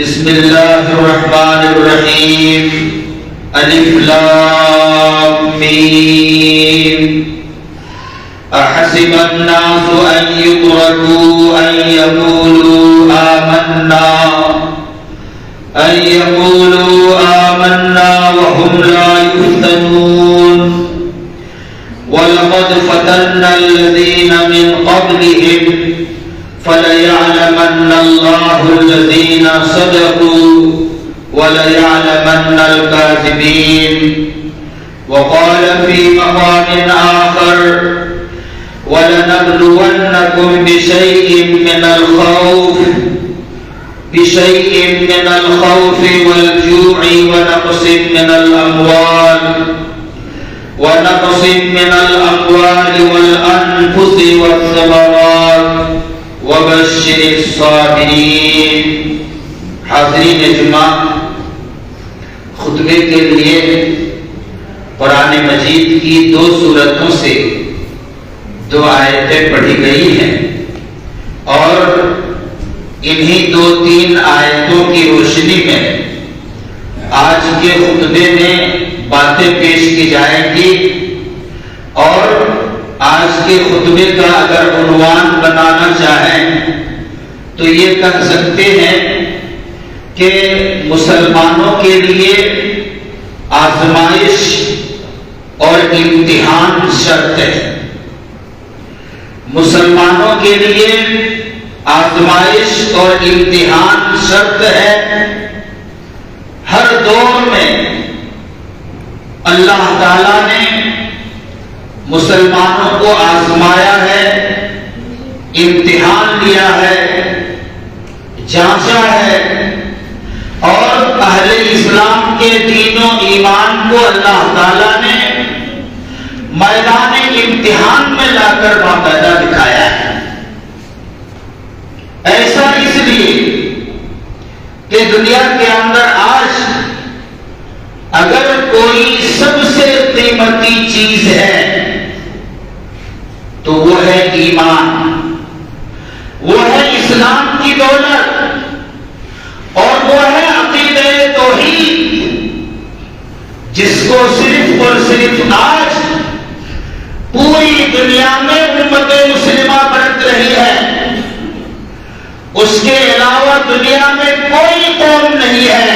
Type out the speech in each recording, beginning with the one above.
بسم اللہ الرحمن الرحیم الف لام میم احسب الناس ان يتركوا ان يقولوا آمنا وهم لا يفتنون ولقد فتنا الذين من قبلهم فليعلمن الله الذين صدقوا وليعلمن الكاذبين وقال في مقام آخر ولنبلونكم بشيء من الخوف والجوع ونقص من الأموال والأنفس والثمرات وبشر الصابرين. حاضرین جمعہ، خطبے کے لیے قرآن مجید کی 2 سورتوں سے 2 آیتیں پڑھی گئی ہیں اور انہی 2-3 آیتوں کی روشنی میں آج کے خطبے میں باتیں پیش کی جائیں گی. اور آج کے خطبے کا اگر عنوان بنانا چاہیں تو یہ کہہ سکتے ہیں کہ مسلمانوں کے لیے آزمائش اور امتحان شرط ہے. مسلمانوں کے لیے آزمائش اور امتحان شرط ہے. ہر دور میں اللہ تعالیٰ نے مسلمانوں کو آزمایا ہے، امتحان لیا ہے، جانچا ہے، اور اہل اسلام کے دین و ایمان کو اللہ تعالیٰ نے میدان امتحان میں لا کر باقاعدہ دکھایا ہے. ایسا اس لیے کہ دنیا کے اندر آج اگر کوئی سب سے قیمتی چیز ہے تو وہ ہے ایمان، وہ ہے اسلام کی دولت، اور وہ ہے عقیدہ توحید، جس کو صرف اور صرف آج پوری دنیا میں امت مسلمہ برت رہی ہے. اس کے علاوہ دنیا میں کوئی قوم نہیں ہے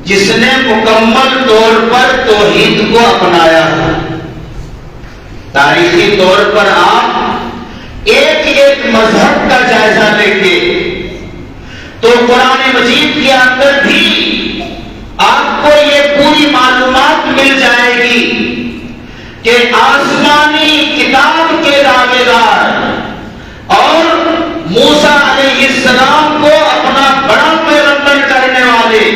جس نے مکمل طور پر توحید کو اپنایا ہو. تاریخی طور پر آپ ایک مذہب کا جائزہ لیں گے تو قرآن مجید کے اندر بھی آپ کو یہ پوری معلومات مل جائے گی کہ آسمانی کتاب کے دعوے دار اور موسیٰ علیہ السلام کو اپنا بڑا پیغمبر کرنے والے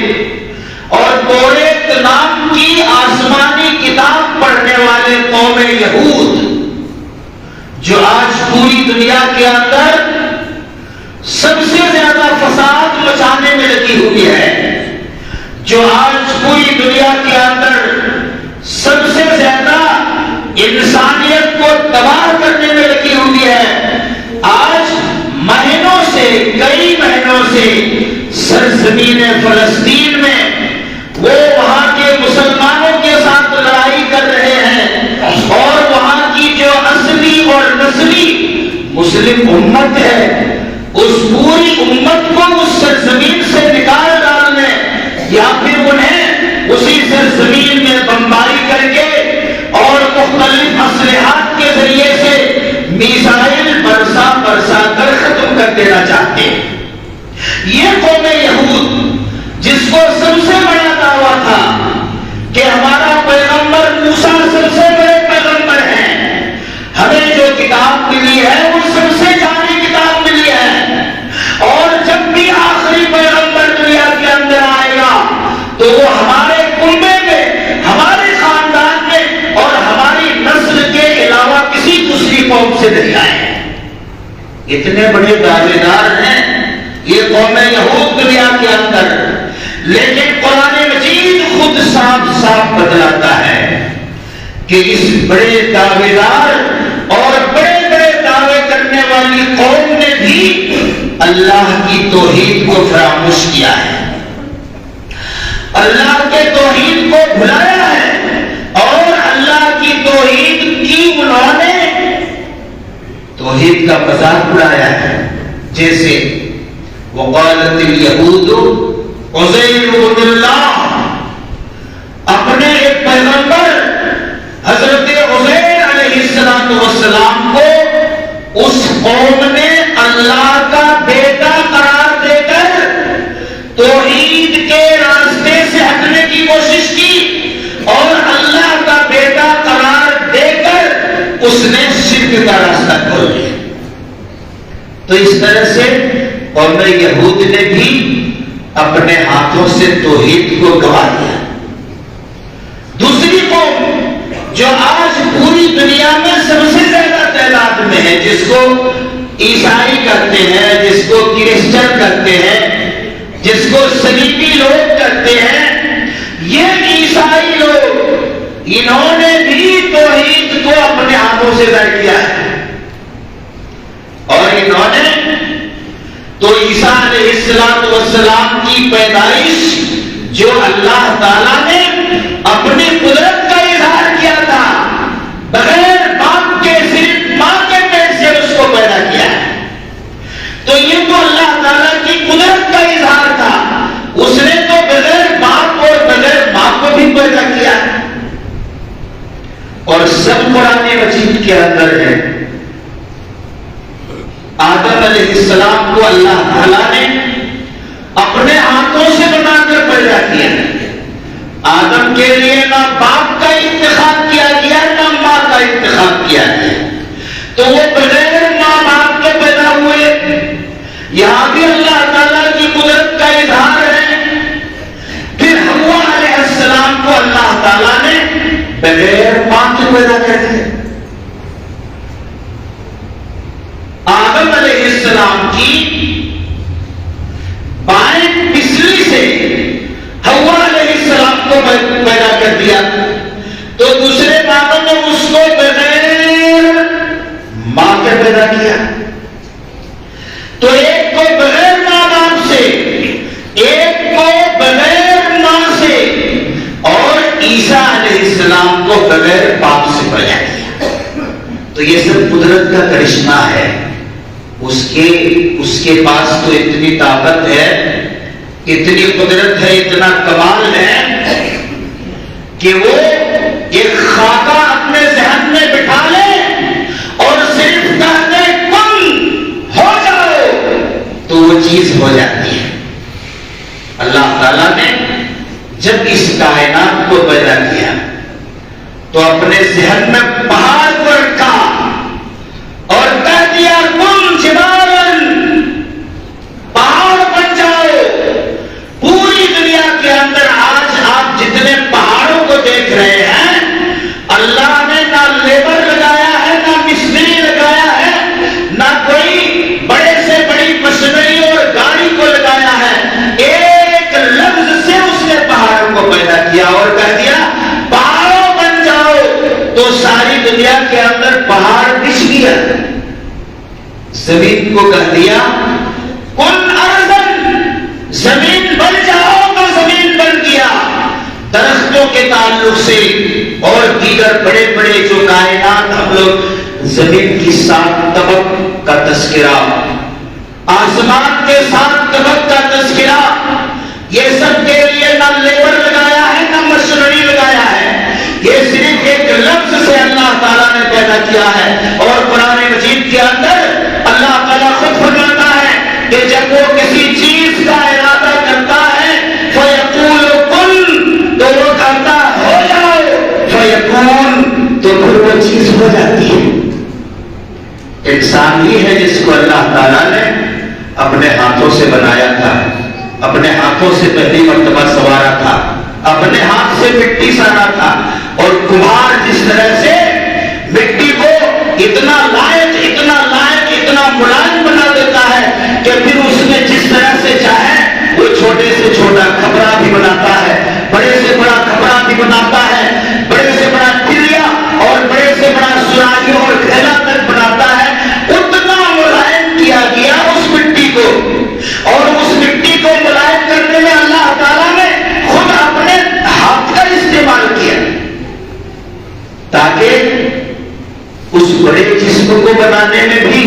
اور توریت نام کی آسمانی کتاب پڑھنے والے قوم یہود، جو آج پوری دنیا کے اندر سب سے زیادہ فساد مچانے میں لگی ہوئی ہے، جو آج پوری دنیا کے اندر سب سے زیادہ انسانیت کو تباہ کرنے میں لگی ہوئی ہے، آج مہینوں سے کئی مہینوں سے سرزمین فلسطین میں وہ وہاں کے مسلمانوں کے ساتھ لڑائی کر رہے ہیں، اور وہاں کی جو اصلی اور نسلی مسلم امت ہے اس پوری امت کو اس سرزمین سے نکال ڈالنے یا پھر انہیں اسی سرزمین میں بمباری کر کے اور مختلف اسلحات کے ذریعے سے میزائل برسا کر ختم کر دینا چاہتے ہیں. یہ قوم یہود جس کو سب سے بڑا دعویٰ تھا کہ ہمارا پیغمبر موسیٰ سب سے بڑے پیغمبر ہیں، ہمیں جو کتاب ملی ہے وہ سب سے جامع کتاب ملی ہے، اور جب بھی آخری پیغمبر دنیا کے اندر آئے گا تو وہ ہمارے کنبے میں، ہمارے خاندان میں اور ہماری نسل کے علاوہ کسی دوسری قوم سے نہیں آئے. اتنے بڑے دعوے دار ہیں یہ قوم یہود دنیا کے اندر، لیکن قرآن مجید خود صاف بتلاتا ہے کہ اس بڑے دعوے دار اور بڑے بڑے دعوے کرنے والی قوم نے بھی اللہ کی توحید کو فراموش کیا ہے، اللہ کے توحید کو بھلایا ہے، اور اللہ کی توحید کی انہوں نے توحید کا مذاق اڑایا ہے۔ جیسے وقالت الیہود عزیر بن اللہ، اپنے ایک پیغمبر حضرت عزیر علیہ السلام کو اس قوم نے اللہ کا بیٹا قرار دے کر توحید کے راستے سے ہٹنے کی کوشش کی، اور اللہ کا بیٹا قرار دے کر اس نے شرک کا راستہ کھول دیا۔ تو اس طرح سے قوم یہود نے بھی اپنے ہاتھوں سے توحید کو گوا دیا۔ دوسری قوم جو آج پوری دنیا میں سب سے زیادہ تعداد میں ہے، جس کو عیسائی کرتے ہیں، جس کو کرسچن کرتے ہیں، جس کو صلیبی لوگ کرتے ہیں، یہ عیسائی لوگ، انہوں نے بھی توحید کو اپنے ہاتھوں سے ضائع کیا ہے، اور انہوں نے تو عیسیٰ علیہ السلام کی پیدائش جو اللہ تعالیٰ نے اپنی قدرت کا اظہار کیا تھا، بغیر باپ کے، صرف ماں کے پیٹ سے اس کو پیدا کیا ہے، تو یہ تو اللہ تعالیٰ کی قدرت کا اظہار تھا، اس نے تو بغیر باپ اور بغیر ماں کو بھی پیدا کیا ہے۔ اور سب قرآن مجید کے اندر ہے۔ آدم علیہ السلام کو اللہ تعالیٰ نے اپنے ہاتھوں سے بنا کر پیدا کیا۔ آدم کے لیے نہ باپ کا انتخاب کیا گیا، نہ ماں کا انتخاب کیا گیا، تو وہ بغیر ماں باپ کے پیدا ہوئے۔ یہاں بھی اللہ تعالیٰ کی قدرت کا اظہار ہے۔ پھر حوا علیہ السلام کو اللہ تعالیٰ نے بغیر ماں کے پیدا کر دیا۔ آدم علیہ السلام کی بائیں پسلی سے حوا علیہ السلام کو پیدا کر دیا، تو دوسرے باتوں نے اس کو بغیر ماں کے پیدا کیا۔ تو ایک کو بغیر ماں باپ سے، ایک کو بغیر ماں سے، اور عیسیٰ علیہ السلام کو بغیر باپ سے پیدا کیا۔ تو یہ سب قدرت کا کرشمہ ہے۔ اس کے پاس تو اتنی طاقت ہے، اتنی قدرت ہے، اتنا کمال ہے کہ وہ ایک خاکہ اپنے ذہن میں بٹھا لے اور صرف کہتے کن ہو جاؤ تو وہ چیز ہو جاتی ہے۔ اللہ تعالیٰ نے جب اس کائنات کو پیدا کیا تو اپنے ذہن میں پہاڑ کو رکھا اور کہہ دیا کن جبالن، پہاڑ بن جاؤ۔ پوری دنیا کے اندر آج آپ جتنے پہاڑوں کو دیکھ رہے ہیں، اللہ نے نہ لیبر لگایا ہے، نہ مستری لگایا ہے، نہ کوئی بڑے سے بڑی مشینری اور گاڑی کو لگایا ہے، ایک لفظ سے اس نے پہاڑوں کو پیدا کیا اور کہہ دیا پہاڑوں بن جاؤ، تو ساری دنیا کے اندر پہاڑ بچھ گیا۔ زمین کو کہہ دیا کن ارضن، زمین بن جاؤ تو زمین بن گیا۔ درختوں کے تعلق سے اور دیگر بڑے بڑے جو کائنات، ہم لوگ زمین کی 7 طبق کا تذکرہ، آسمان کے 7 طبق کا تذکرہ، یہ سب کے لیے نہ لیبر لگایا ہے، نہ مشینری لگایا ہے، یہ صرف ایک لفظ سے اللہ تعالیٰ نے پیدا کیا ہے۔ اور قرآن مجید کے اندر اللہ تعالیٰ خود فرماتا ہے کہ جب وہ کسی چیز کا ارادہ کرتا ہے فَيَقُولُ كُن، تو وہ کہتا ہو جاؤ، فَيَكُونُ، تو پھر وہ چیز ہو جاتی ہے۔ انسان ہی ہے جس کو اللہ تعالیٰ نے اپنے ہاتھوں سے بنایا تھا، اپنے ہاتھوں سے پہلی مرتبہ سنوارا تھا، اپنے ہاتھ سے مٹی سانا تھا، اور کمہار جس طرح سے مٹی کو اتنا لائق، اتنا لائق، اتنا ملائم بنا دیتا ہے کہ پھر اس میں جس طرح سے چاہے وہ چھوٹے سے چھوٹا کپڑا بھی بناتا ہے، بڑے سے بڑا کپڑا بھی بناتا ہے، بڑے سے بڑا ٹلیا اور بڑے سے بڑا سراہی اور گھیلا تک بناتا ہے۔ اتنا ملائم کیا گیا اس مٹی کو جسم کو بنانے میں بھی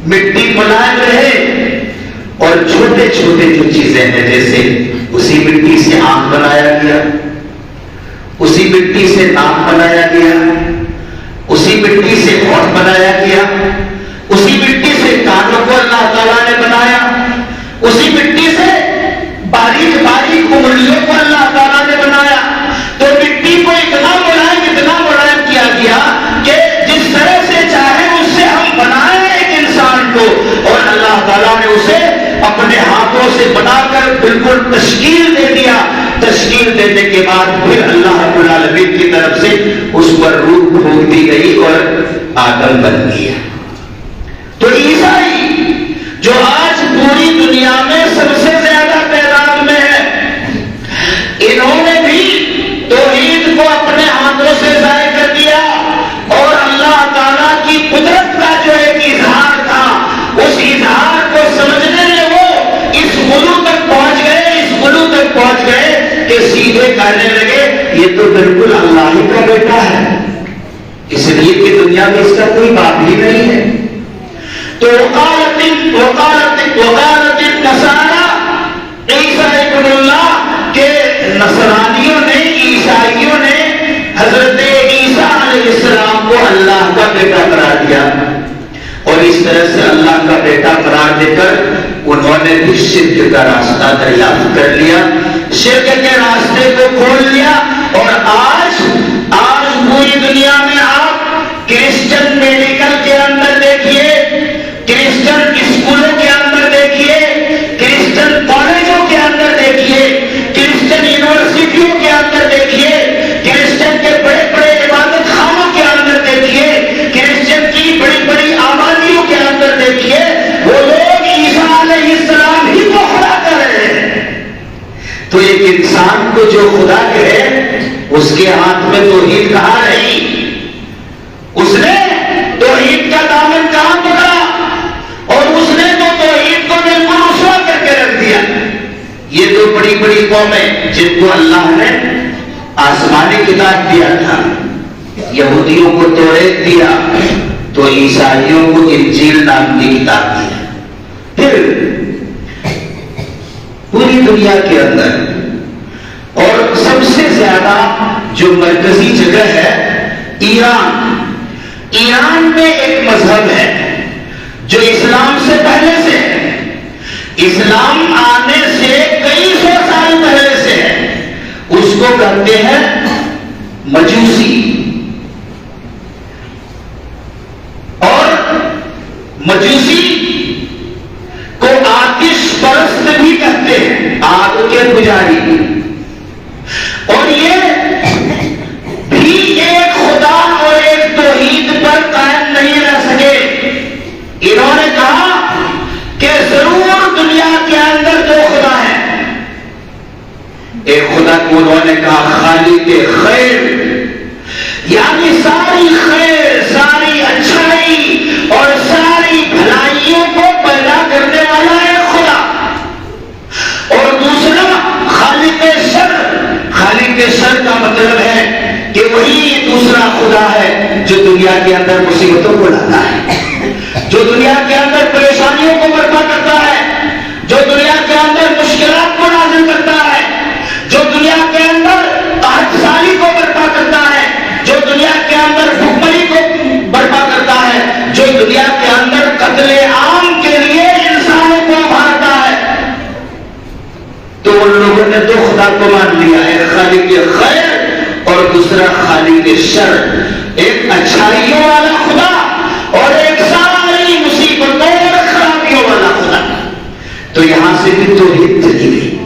مٹی ملائم رہے، اور چھوٹے چھوٹے جو چیزیں ہیں، جیسے اسی مٹی سے آنکھ بنایا گیا، اسی مٹی سے ناک بنایا گیا، اسی مٹی سے ہونٹ بنایا گیا، اسی مٹی سے کانوں کو اللہ تعالیٰ نے بنایا، اسی مٹی سے باریک باریک انگلیوں کو اللہ تعالیٰ نے بنایا. تو مٹی کو اتنا ملائم کیا گیا کہ جس طرح سے چاہے اس سے ہم بنائیں ایک انسان کو، اور اللہ تعالیٰ نے اسے اپنے ہاتھوں سے بنا کر بالکل تشکیل دے دیا. تشکیل دینے کے بعد پھر اللہ رب العالمین کی طرف سے اس پر روح پھونک دی گئی اور آدم بن گیا. تو عیسائی جو آج پوری دنیا میں سب سے زیادہ تعداد میں ہے، انہوں نے بھی توحید کو اپنے ہاتھوں سے ضائع کر دیا، اور اللہ تعالیٰ کی قدرت کا جو ایک اظہار تھا، اس اظہار کو سمجھنے میں وہ اس غلو تک پہنچ گئے کہ سیدھے کہنے لگے یہ تو بالکل اللہ ہی کا بیٹا ہے، اس لیے کہ دنیا میں اس کا کوئی باپ ہی نہیں ہے. تو وقالت النصارى عیسیٰ ابن اللہ کے نصرانیوں نے، عیسائیوں نے حضرت عیسیٰ علیہ السلام کو اللہ کا بیٹا قرار دیا، اور اس طرح سے اللہ کا بیٹا قرار دے کر انہوں نے بھی شرک کا راستہ دریافت کر لیا، شرک کے راستے کو کھول لیا. اور آج پوری دنیا میں آپ کرسچن میڈیکل کے اندر دیکھیے، کرسچن اسکولوں کے اندر دیکھیے، کرسچن کالجوں کے اندر دیکھیے، کرسچن یونیورسٹیوں کے اندر دیکھیے، کرسچن کے بڑے بڑے عبادت خانوں کے اندر دیکھیے، کرسچن کی بڑی بڑی آبادیوں کے اندر دیکھیے، وہ لوگ عیسیٰ علیہ السلام ہی کو خدا کر رہے ہیں. تو ایک انسان کو جو خدا کہے اس کے ہاتھ میں توحید کہاں رہی؟ اس نے توحید کا دامن کہاں پکڑا؟ اور اس نے تو توحید کو بالکل رسوا کر کے رکھ دیا. یہ تو بڑی بڑی قومیں جن کو اللہ نے آسمانی کتاب دیا تھا، یہودیوں کو توریت دیا، تو عیسائیوں کو انجیل نام کی کتاب دیا. پھر پوری دنیا کے اندر اور سب سے زیادہ جو مرکزی جگہ ہے ایران میں ایک مذہب ہے جو اسلام سے پہلے سے ہے، اسلام آنے سے کئی سو سال پہلے سے ہے. اس کو کہتے ہیں مجوسی، اور مجوسی کو آتش پرست بھی کہتے ہیں، آگ کے پجاری. اور یہ بھی ایک خدا اور ایک توحید پر قائم نہیں رہ سکے. انہوں نے کہا کہ ضرور دنیا کے اندر دو خدا ہیں. ایک خدا کو انہوں نے کہا خالق خیر، یعنی ساری خیر، ساری اچھائی اور ساری بھلائیوں کو پیدا کرنے والا ایک خدا. اور دوسرا خالق شر. خالق شر کا مطلب ہے کہ وہی دوسرا خدا ہے جو دنیا کے اندر مصیبتوں کو لاتا ہے، جو دنیا کے اندر پریشانیوں کو برپا کرتا ہے، جو دنیا کے اندر مشکلات کو نازل کرتا ہے، جو دنیا کے اندر قحط سالی کو برپا کرتا ہے، جو دنیا کے اندر بھوکمری کو برپا کرتا ہے، جو دنیا کے اندر قتل عام کے لیے انسانوں کو مارتا ہے. تو ان لوگوں نے دو خدا کو مان لیا، ایک خالق خیر اور دوسرا خالق شر. ایک اچھائیوں والا خدا اور ایک ساری مصیبتوں اور خرابیوں والا خدا. تو یہاں سے بھی توحید چلی گئی.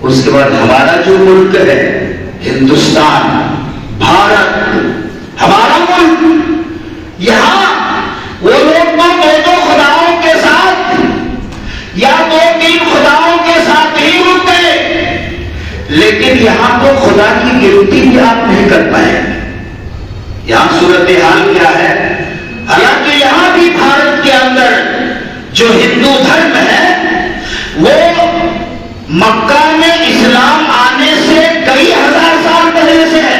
اس کے بعد ہمارا جو ملک ہے ہندوستان، بھارت، ہمارا ملک، یہاں وہ لوگ دو خداؤں کے ساتھ یا دو تین خداؤں کے ساتھ ہی رک گئے، لیکن یہاں تو خدا کی گنتی بھی آپ نہیں کر پائے. یہاں صورتحال کیا ہے؟ حالانکہ یہاں بھی بھارت کے اندر جو ہندو دھرم ہے وہ مکہ میں اسلام آنے سے کئی ہزار سال پہلے سے ہے،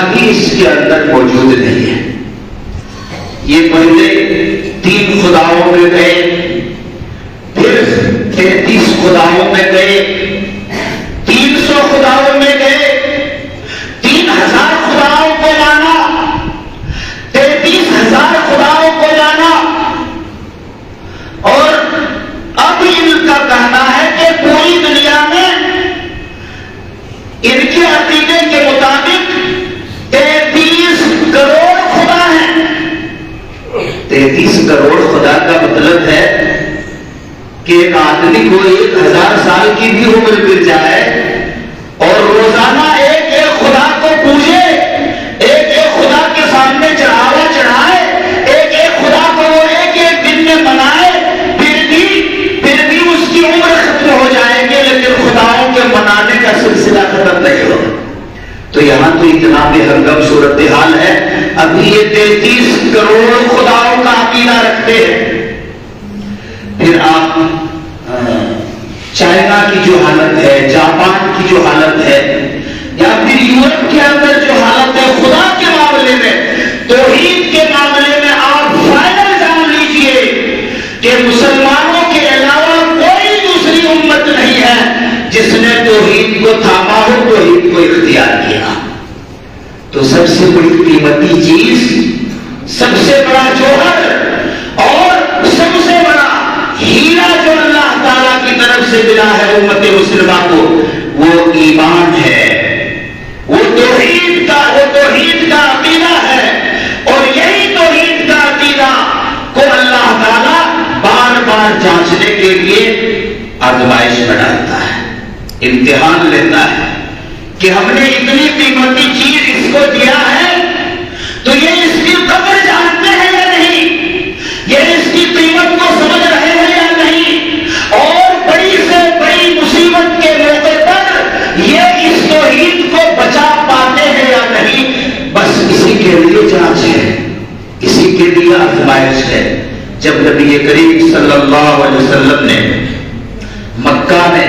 بھی اس کے اندر موجود نہیں ہے. یہ پہلے 3 خداؤں میں گئے، پھر 33 خداؤں میں گئے، 300 خداؤں میں گئے، 3000 خداؤں کو مانا، 33,000 خداؤں کو جانا، اور اب ان کا کہنا ہے کہ پوری دنیا میں ان کے عقیدے کے مطابق 33 کروڑ خدا ہیں. 33 کروڑ خدا کا مطلب ہے کہ ایک آدمی کو 1000 سال کی بھی عمر مل جائے اور روزانہ ایک ایک خدا کو پوجے، ایک ایک خدا کے سامنے چڑھاوا چڑھائے، ایک ایک خدا کو وہ ایک ایک دن میں منائے، پھر بھی اس کی عمر ختم ہو جائے گی، لیکن خداؤں کے منانے کا سلسلہ ختم نہیں ہوگا. تو یہاں تو اتنا بے ہنگم صورتحال ہے. ابھی یہ 33 کروڑ خداؤں کا عقیدہ رکھتے ہیں. پھر آپ چائنا کی جو حالت ہے، جاپان کی جو حالت ہے، یا پھر یورپ کے اندر جو حالت ہے خدا کے معاملے میں، توحید کے معاملے میں، آپ فائنل جان لیجئے کہ مسلمانوں کے علاوہ کوئی دوسری امت نہیں ہے جس نے توحید کو تھاما ہو، توحید کو اختیار کیا. تو سب سے بڑی قیمتی چیز، سب سے بڑا جوہر اور سب سے بڑا ہیرا جو اللہ تعالیٰ کی طرف سے ملا ہے امت مسلمہ کو، وہ ایمان ہے، وہ توحید کا عقیدہ ہے. اور یہی توحید کا عقیدہ کو اللہ تعالیٰ بار بار جانچنے کے لیے آزمائش میں ڈالتا ہے، امتحان لیتا ہے کہ ہم نے اتنی قیمتی چیز اس کو دیا ہے تو یہ اس کی قدر جانتے ہیں یا نہیں، یہ اس کی قیمت کو سمجھ رہے ہیں یا نہیں، اور بڑی سے بڑی مصیبت کے موقع پر یہ اس توحید کو بچا پاتے ہیں یا نہیں. بس اسی کے لیے جانچ ہے، اسی کے لیے آزمائش ہے. جب نبی کریم صلی اللہ علیہ وسلم نے مکہ میں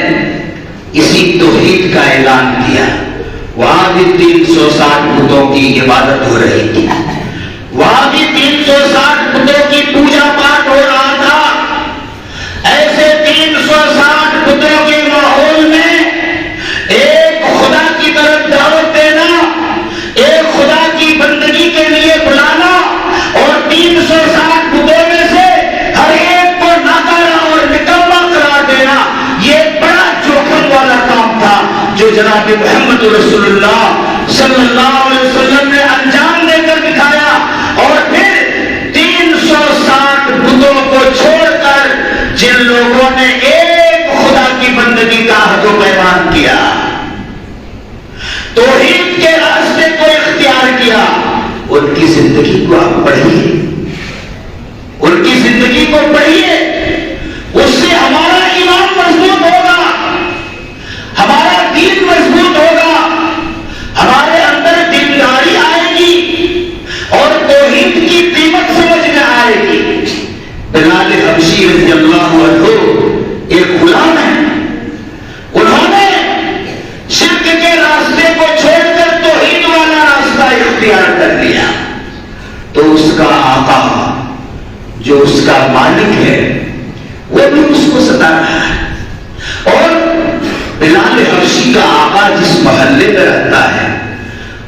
اسی توحید کا اعلان کیا، وہاں بھی 360 بتوں کی عبادت ہو رہی تھی، وہاں بھی 360 بتوں کی پوجا پاٹ ہو رہا تھا. ایسے 360 بتوں کے ماحول میں ایک خدا کی طرف دعوت دینا، ایک خدا کی بندگی کے لیے بلانا، اور 360 بتوں میں سے ہر ایک کو ناکارہ اور نکما قرار دینا، یہ بڑا جوخم والا کام تھا جو جناب محمد رسول اللہ صلی اللہ علیہ وسلم نے انجام دے کر دکھایا. اور پھر 360 بتوں کو چھوڑ کر جن لوگوں نے ایک خدا کی بندگی کا عہد و پیمان کیا، توحید کے راستے کو اختیار کیا، ان کی زندگی کو آپ پڑھیے، ان کی زندگی کو پڑھیے. اس سے ہمارا ایمان مضبوط ہوگا، ہمارا دین مضبوط ہوگا، ہمارے اندر دینداری آئے گی اور توحید کی قیمت سمجھ میں آئے گی. بلال حبشی رضی اللہ عنہ ایک غلام ہے، انہوں نے شرک کے راستے کو چھوڑ کر توحید والا راستہ اختیار کر لیا. تو اس کا آقا جو اس کا مالک ہے وہ بھی اس کو ستا رہا ہے. اور بلال حبشی کا آقا جس محلے میں رہتا ہے،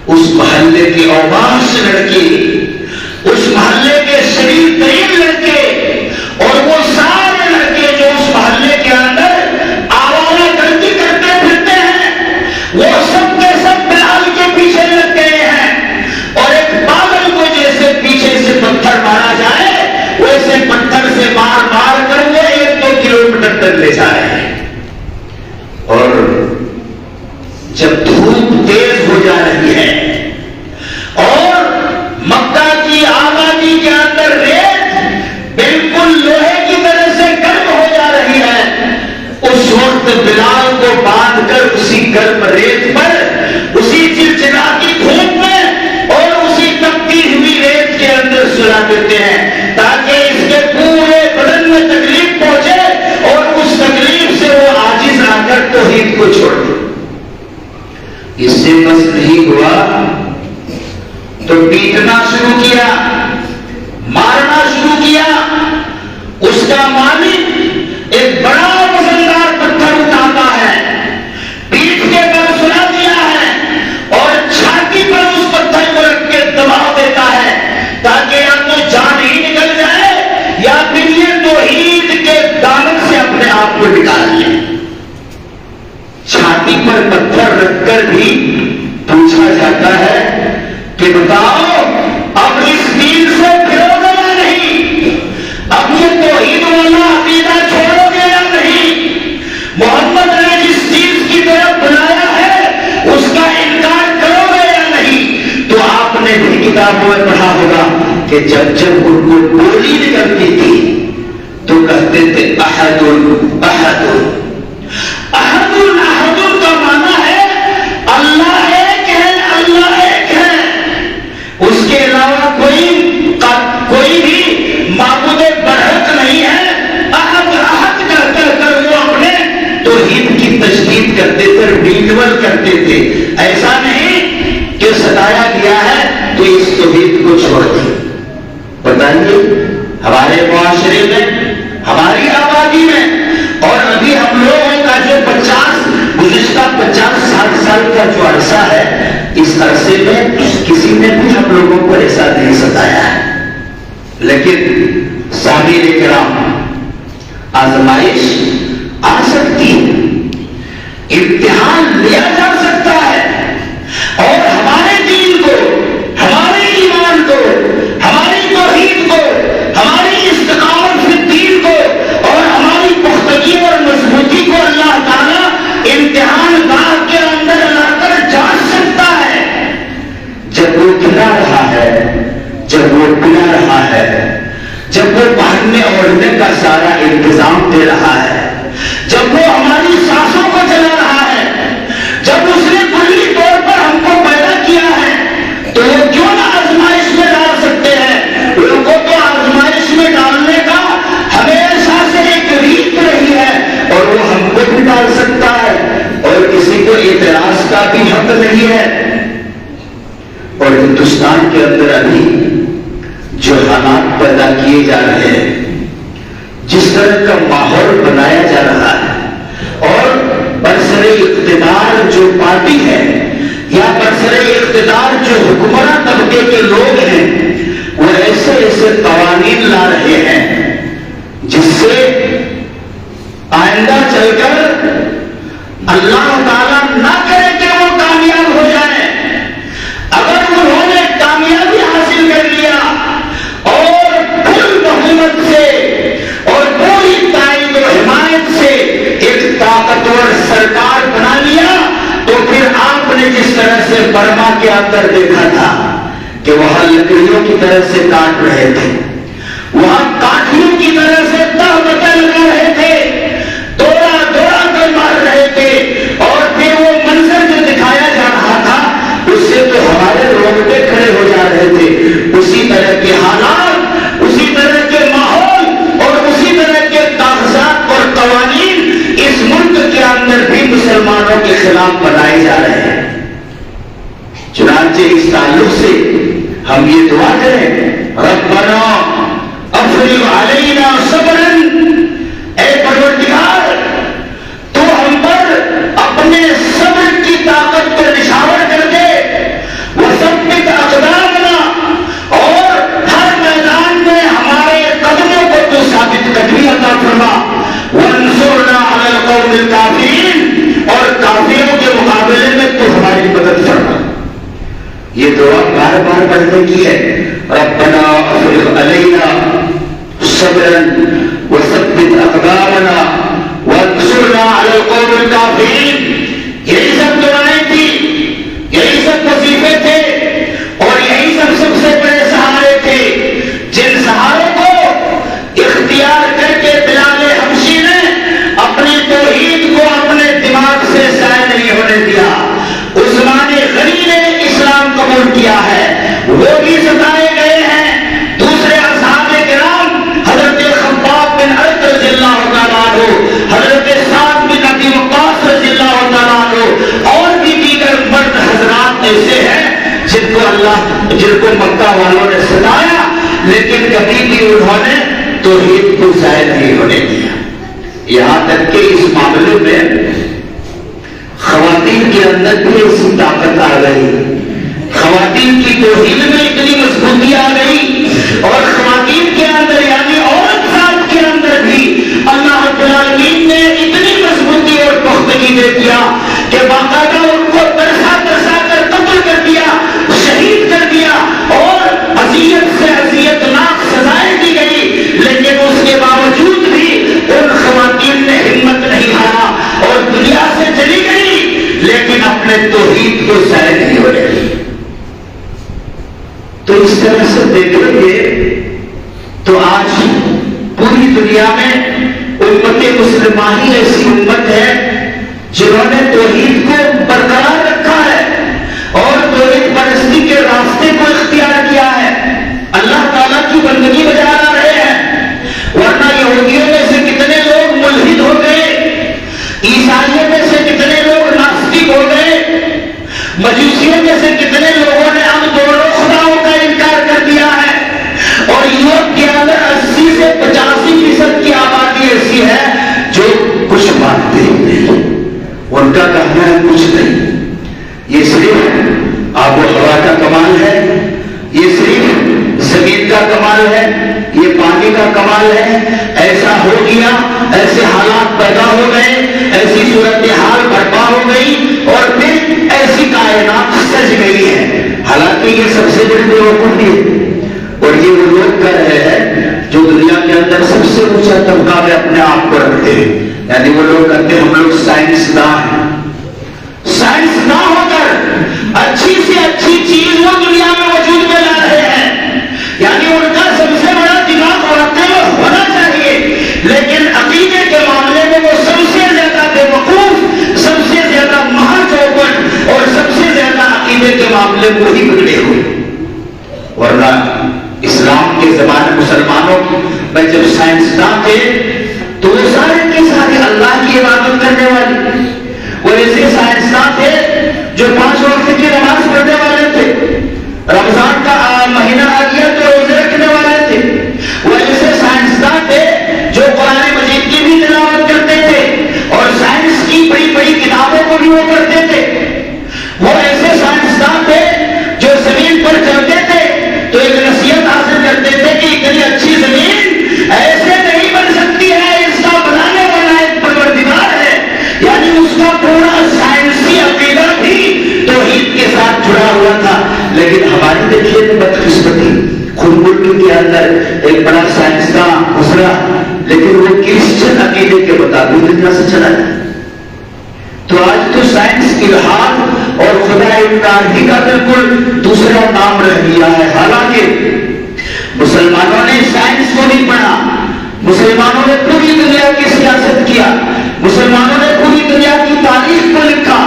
اس محلے کے اوباش لڑکے، اس محلے کے شریف ترین لڑکے، اور وہ سارے لڑکے جو اس محلے کے اندر آوارہ گردی کرتے پھرتے ہیں، وہ سب کے سب بلال کے پیچھے لگ گئے ہیں. اور ایک پاگل کو جیسے پیچھے سے پتھر مارا جائے ویسے پتھر سے مار مار کر وہ 1-2 کلومیٹر تک لے جا رہے ہیں. اور جب دھوپ تیز ہو جا رہی ہے اور مکہ کی آبادی کے اندر ریت بالکل لوہے کی طرح سے گرم ہو جا رہی ہے، اس وقت بلال کو باندھ کر اسی گرم ریت پر، اسی چلچلاتی دھوپ میں اور اسی تپتی ہوئی ریت کے اندر سلا دیتے ہیں تاکہ اس کے پورے بدن میں تکلیف پہنچے اور اس تکلیف سے وہ عاجز آ کر توحید کو چھوڑ دے. اس سے بس نہیں ہوا، تو پیٹنا شروع کیا، مارنا شروع کیا۔ اس کا مالک ایک بڑا وزندار پتھر اٹھاتا ہے، پیٹھ کے بل سلا دیا ہے اور چھاتی پر اس پتھر کو رکھ کے دبا دیتا ہے تاکہ یا تو جان ہی نکل جائے یا پھر یہ توحید کے دامن سے اپنے آپ کو نکال لے۔ چھاتی پر پتھر رکھ کر بھی پوچھا جاتا ہے کہ بتاؤ اب اس دین سے پھرو گے یا نہیں؟ اب یہ توحید والا عقیدہ چھوڑو گے یا نہیں؟ محمد نے جس چیز کی طرف بلایا ہے اس کا انکار کرو گے یا نہیں؟ تو آپ نے بھی کتابوں میں پڑھا ہوگا کہ جب جب ان کو بولی نکلتی تھی تو کہتے تھے احد احد احد احد کا معنی ہے اللہ ایک ہے، اللہ ایک ہے، اس کے علاوہ کوئی بھی معبود برحق نہیں ہے۔ احد احد کر وہ اپنے توحید کی تشدید کرتے تھے، ریڈول کرتے تھے۔ ایسا نہیں کہ ستایا گیا ہے تو اس توحید کو چھوڑ دیں۔ بتائیے ہمارے معاشرے میں، ہماری آبادی میں، اور ابھی ہم لوگوں کا جو گزشتہ 50-60 سال کا جو عرصہ ہے، اس عرصے میں کسی نے بھی ہم لوگوں کو ایسا نہیں ستایا ہے۔ لیکن سامعین کرام، آزمائش آ سکتی ہے، امتحان لیا جا سکتا ہے، اور ہمارے دین کو، ہمارے ایمان کو، ہماری توحید کو، ہماری استقامت فی الدین کو اور ہماری پختگی اور مضبوطی کو اللہ تعالیٰ امتحان گاہ کے اندر لا کر جانچ سکتا ہے۔ جب وہ کھلا رہا ہے، جب وہ پلا رہا ہے، جب وہ پہننے اوڑھنے کا سارا انتظام دے رہا ہے، جب وہ ہماری سانسوں کو چلا رہا ہے، جب اس نے کلی طور پر ہم کو پیدا کیا ہے، تو وہ کیوں نہ آزمائش میں ڈال سکتے ہیں؟ ان کو تو آزمائش میں ڈالنے کا ہمیشہ سے ایک ریت رہی ہے، اور وہ ہم کو بھی ڈال سکتا ہے، اور کسی کو اعتراض کا بھی حق نہیں ہے۔ اور ہندوستان کے اندر ابھی جو حالات پیدا کیے جا رہے ہیں، جس طرح کا ماحول بنایا جا رہا ہے، اور برسر اقتدار جو پارٹی ہے یا برسر اقتدار جو حکمراں طبقے کے لوگ ہیں، وہ ایسے ایسے قوانین لا رہے ہیں جس سے آئندہ چل کر اللہ تعالیٰ نہ کرے کہ وہ کامیاب ہو جائے۔ اگر انہوں نے کامیابی حاصل کر لیا اور پھر بہومت سے اور پوری تائید و حمایت سے ایک طاقتور سرکار بنا لیا، تو پھر آپ نے جس طرح سے برما کے اندر دیکھا تھا کہ وہاں لکڑیوں کی طرح سے کاٹ رہے تھے، وہاں کاٹھیوں کی طرح سے تہمتیں لگا رہے تھے، دوڑا دوڑا کر مار رہے تھے، اور پھر وہ منظر جو دکھایا جا رہا تھا اس سے تو ہمارے رونگٹے کھڑے ہو جا رہے تھے۔ اسی طرح کے حالات، اسی طرح کے ماحول اور اسی طرح کے کاغذات اور قوانین اس ملک کے اندر بھی مسلمانوں کے خلاف بنائے جا رہے ہیں۔ چنانچہ اس تعلق سے ہم یہ دعا کریں، ربنا افرغ علینا صبرا، اے پروردگار تو ہم پر اپنے صبر کی طاقت کو نشاور کر دے، وثبت اقدامنا، اور ہر میدان میں ہمارے قدموں کو تو ثابت قدمی عطا فرما، وانصرنا علی القوم الکافرین، اور کافروں کے مقابلے میں تو ہماری مدد فرما۔ یہ دعا بار بار پڑھنے کی ہے، ربنا افرغ علینا صبرا وثبت اقدامنا وانصرنا علی القوم الکافرین۔ یہی سب دعائیں تھی، یہی سب وظیفے تھے، اور یہی سب سے بڑے سہارے تھے، جن سہاروں کو اختیار کر کے بلال حبشی نے اپنی توحید کو اپنے دماغ سے ضائع نہیں ہونے دیا۔ عثمان غنی نے اسلام قبول کیا ہے، وہ بھی ستائے گئے ہیں۔ دوسرے اصحاب کرام حضرت خباب بن ارد رضی اللہ تعالیٰ عنہ کافر کو مکہ والوں نے ستایا، لیکن کبھی بھی انہوں نے توحید کو ظاہر نہیں ہونے دیا۔ یہاں تک کہ اس معاملے میں خواتین کے اندر بھی ایسی طاقت آ گئی، خواتین کی توحید میں اتنی مضبوطی آ گئی، اور خواتین کے اندر یعنی عورت ذات کے اندر بھی اللہ رب العالمین نے اتنی مضبوطی اور پختگی دے دیا کہ باقاعدہ ان کو ترسا ترسا کر قتل کر دیا، شہید کر دیا، اور اذیت سے اذیت ناک سزائیں دی گئی، لیکن اس کے باوجود بھی ان خواتین نے ہمت نہیں ہارا اور دنیا سے چلی گئی، لیکن اپنے توحید کو ظاہر نہیں ہونے دی۔ تو اس طرح سے دیکھیں گے تو آج پوری دنیا میں امت مسلمہ ہی ایسی امت ہے جنہوں نے توحید کو برقرار رکھا ہے اور توحید پرستی کے راستے کو اختیار کیا ہے، اللہ تعالیٰ کی بندگی بجا رہے ہیں، ورنہ یہودیوں میں سے کتنے لوگ ملحد ہو گئے، عیسائیوں میں سے کتنے لوگ ناستک ہو گئے، مجوسیوں میں سے کتنے لوگوں نے اب دونوں خداؤں کا انکار کر دیا ہے، اور یورپ کے اندر 80 سے 85% کی آبادی ایسی ہے جو کچھ مانتے ہی نہیں، ان کا کہنا ہے کچھ نہیں، یہ صرف آب و ہوا کا کمال ہے، یہ صرف زمین کا کمال ہے، یہ پانی کا کمال ہے، ایسا ہو گیا، ایسے حالات پیدا ہو گئے، ایسی صورتحال برپا ہو گئی، اور پھر ایسی کائنات سج گئی ہے۔ حالانکہ یہ سب سے بڑی بیوقوفی ہے، اور یہ وہ لوگ کر رہے ہیں جو دنیا کے اندر سب سے اونچا طبقہ میں اپنے آپ کو رکھتے ہیں، یعنی وہ لوگ کہتے ہیں ہم لوگ سائنسداں ہیں، سائنسداں ہو کر اچھی سے اچھی چیز وہ دنیا میں وجود میں لا رہے ہیں، یعنی ان کا سب سے بڑا دماغ واقعی میں ہونا چاہیے، لیکن عقیدے کے معاملے میں وہ سب سے زیادہ بے وقوف، سب سے زیادہ مہا چوپٹ، اور سب سے زیادہ عقیدے کے معاملے میں وہی بگڑے ہوئے۔ ورنہ اسلام کے زمانے مسلمانوں میں جب سائنسداں تھے تو وہ سارے کے سارے اللہ کی عبادت کرنے والے، وہ ایسے سائنسداں تھے جو 5 وقت کی نماز پڑھنے والے تھے، رمضان کا مہینہ آ گیا تو روزے رکھنے والے تھے، وہ ایسے سائنسداں تھے جو قرآن مجید کی بھی تلاوت کرتے تھے اور سائنس کی بڑی بڑی کتابوں کو بھی وہ پڑھتے تھے، وہ ایسے سائنسداں تھے جو زمین پر چلتے تھے تو ایک نصیحت حاصل کرتے تھے کہ اتنی اچھی زمین ایسے نہیں بن سکتی ہے، اس کا بنانے والا ایک پروردگار ہے، یعنی اس کا پورا سائنسی عقیدہ بھی توحید کے ساتھ جڑا ہوا تھا۔ لیکن ہماری دیکھیے بدقسمتی، خود ملک کے اندر ایک بڑا سائنسداں گزرا لیکن وہ کرسچن عقیدے کے مطابق دنیا سے چلا گیا۔ تو آج تو سائنس الحاد اور خدا انکار ہی کا بالکل دوسرا نام رہ گیا ہے، حالانکہ مسلمانوں نے سائنس کو نہیں پڑھا، مسلمانوں نے پوری دنیا کی سیاست کیا، مسلمانوں نے پوری دنیا کی تاریخ کو لکھا،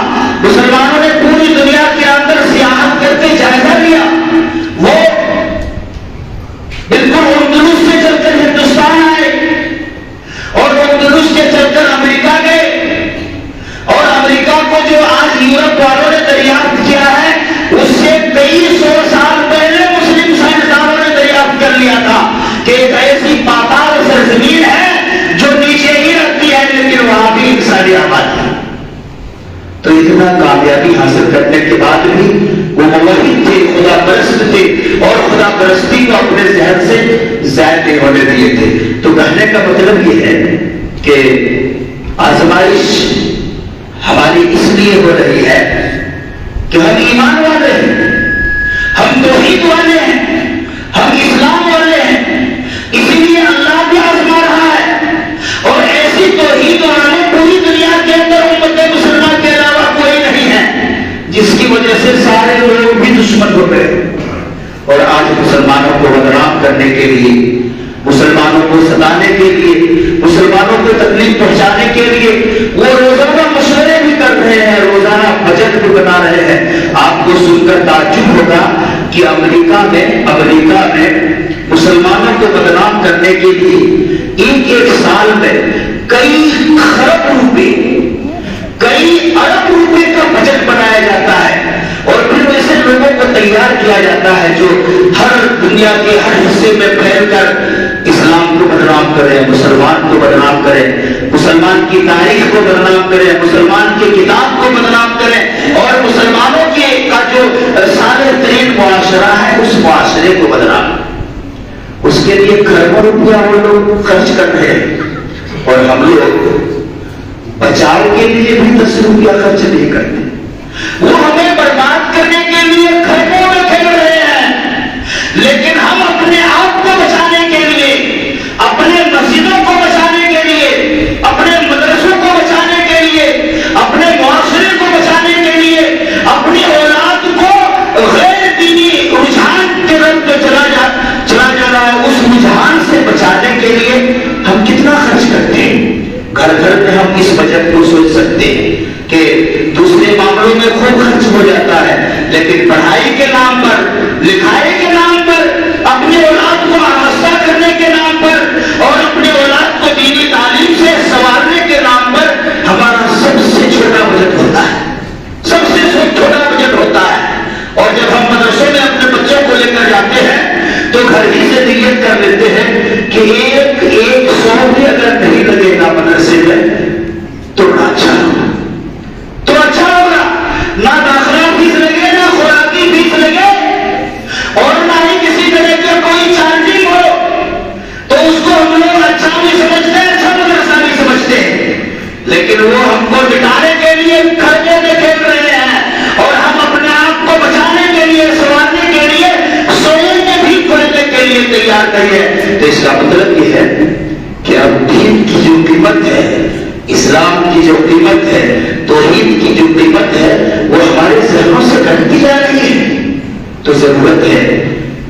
مسلمانوں نے پوری دنیا کے اندر سیاحت کر کے جائزہ لیا، وہ بالکل اندلس سے چل کر ہندوستان آئے اور اندلس سے چل کر امریکہ گئے، اور امریکہ کو جو آج یورپ والوں نے دریافت کیا ہے اس سے کئی 100 سال پہلے مسلم سائنسدانوں نے دریافت کر لیا تھا کہ ایک ایسی پاتال سرزمین ہے جو نیچے ہی رکھتی ہے لیکن وہاں بھی انسانی آبادی۔ تو اتنا کامیابی حاصل کرنے کے بعد بھی وہ موحد تھے، خدا پرست تھے، اور خدا پرستی کو اپنے ذہن سے ظاہر نہیں ہونے دیے تھے۔ تو کہنے کا مطلب یہ ہے کہ آزمائش ہماری اس لیے ہو رہی ہے کہ ہم ایمان والے ہیں، ہم توحید والے ہیں، ہم اسلام والے ہیں، اسی لیے اللہ بھی آزما رہا ہے، اور ایسی توحید والے پوری دنیا کے اندر امت مسلمہ کے علاوہ کوئی نہیں ہے، جس کی وجہ سے سارے لوگ بھی دشمن ہو گئے، اور آج مسلمانوں کو بدنام کرنے کے لیے، مسلمانوں کو ستانے کے لیے، مسلمانوں کو تکلیف پہنچانے کے لیے وہ روزانہ مشورے بھی کر رہے ہیں، روزانہ بجٹ بھی بنا رہے ہیں۔ آپ کو سن کر تعجب ہوگا کہ امریکہ میں مسلمانوں کو بدنام کرنے کے لیے ایک سال میں کئی خرب روپے، کئی ارب روپے کا بجٹ بنایا جاتا ہے، اور پھر ویسے لوگوں کو تیار کیا جاتا ہے جو ہر دنیا کے ہر حصے میں پھیل کر اسلام کو بدنام کرے، مسلمان کو بدنام کرے، مسلمان کی تاریخ کو بدنام کرے، مسلمان کی کتاب کو بدنام کرے، اور مسلمانوں کے کا جو صالح ترین معاشرہ ہے اس معاشرے کو بدنام کرے۔ اس کے لیے کروڑوں روپیہ وہ لوگ خرچ کر رہے ہیں، اور ہم لوگ بچاؤ کے لیے بھی 10 روپیہ خرچ نہیں کرتے۔ وہ ہمیں برباد کرنے کے لیے کھیلوں میں کھیل رہے ہیں، لیکن ہم اپنے آپ کو بچانے کے لیے، اپنے مسجدوں کو بچانے کے لیے، اپنے مدرسوں کو بچانے کے لیے، اپنے معاشرے کو بچانے کے لیے، اپنی اولاد کو غیر دینی رجحان کے رنگ میں چلا جا رہا ہے اس رجحان سے بچانے کے لیے ہم کتنا خرچ کرتے ہیں۔ گھر گھر میں ہم اس بجٹ کو سوچ سکتے ہیں کہ دوسرے معاملوں میں خوب خرچ ہو جاتا ہے، لیکن پڑھائی کے نام پر، لکھائی کے نام پر، اپنی اولاد کو آراستہ کرنے کے نام پر اور اپنی اولاد کو دینی تعلیم سے سنوارنے کے نام پر ہمارا سب سے چھوٹا بجٹ ہوتا ہے، سب سے چھوٹا بجٹ ہوتا ہے۔ اور جب ہم مدرسوں میں اپنے بچوں کو لے کر جاتے ہیں تو گھر ہی سے نیت کر لیتے ہیں کہ ایک 100 بھی اگر نہیں لگے گا مدرسے میں تو بڑا اچھا ہوگا، تو اچھا ہوگا۔ نہ داخلہ فیس لگے، نہ خوراکی فیس لگے، اور نہ ہی کسی طرح کا کوئی چارجنگ ہو، تو اس کو ہم لوگ اچھا بھی سمجھتے ہیں، اچھا مدرسہ بھی سمجھتے ہیں، لیکن وہ ہم کو بٹانے کے لیے خرچے میں کھیل رہے ہیں، اور ہم اپنے آپ کو بچانے کے لیے، سنوارنے کے لیے، سونے میں بھی کھولنے کے لیے تیار کریے۔ تو اس کا مطلب یہ ہے کہ اب دین کی جو قیمت ہے، اسلام کی جو قیمت ہے، توحید کی جو قیمت ہے، وہ ہمارے ذہنوں سے گھٹتی جا رہی ہے۔ تو ضرورت ہے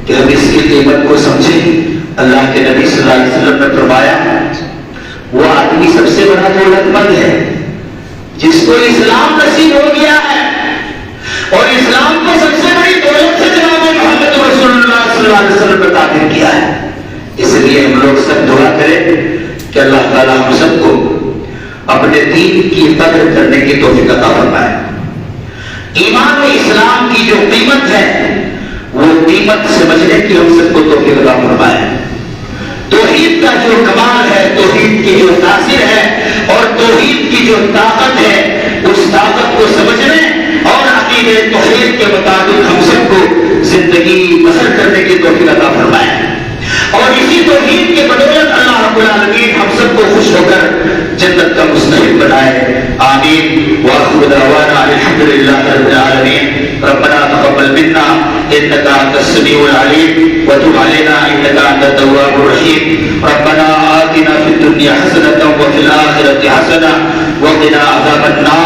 کہ ہم اس کی قیمت کو سمجھیں۔ اللہ کے نبی صلی اللہ علیہ وسلم نے فرمایا وہ آدمی سب سے بڑا دولت مند ہے جس کو اسلام نصیب ہو گیا ہے، اور اسلام کو سب سے بڑی دولت سے جناب محمد رسول اللہ صلی اللہ علیہ وسلم نے تعبیر کیا ہے۔ اس لیے ہم لوگ سب دعا کریں کہ اللہ تعالیٰ ہم سب کو اپنے دین کی قدر کرنے کی توفیق عطا فرمائے۔ ایمان و اسلام کی جو قیمت ہے وہ قیمت سمجھنے کی ہم سب کو توفیق عطا فرمائے۔ توحید کا جو کمال ہے، توحید کی جو تاثیر ہے اور توحید کی جو طاقت ہے، اس طاقت کو سمجھنے اور عقیدے توحید کے مطابق ہم سب کو زندگی بسر کرنے کی توفیق عطا فرمائے، اور اسی توحید کے بدولت اللہ رب العالمین ہم سب کو خوش ہو کر جنت کا مستحق بنائے۔ آمین وآخر دعوانا الحمدللہ رب العالمین۔ ربنا تقبل منا انك انت السميع العليم وتب علينا انك انت التواب الرحيم۔ ربنا آتنا في الدنيا حسنة وفي الآخرة حسنة وقنا عذاب النار۔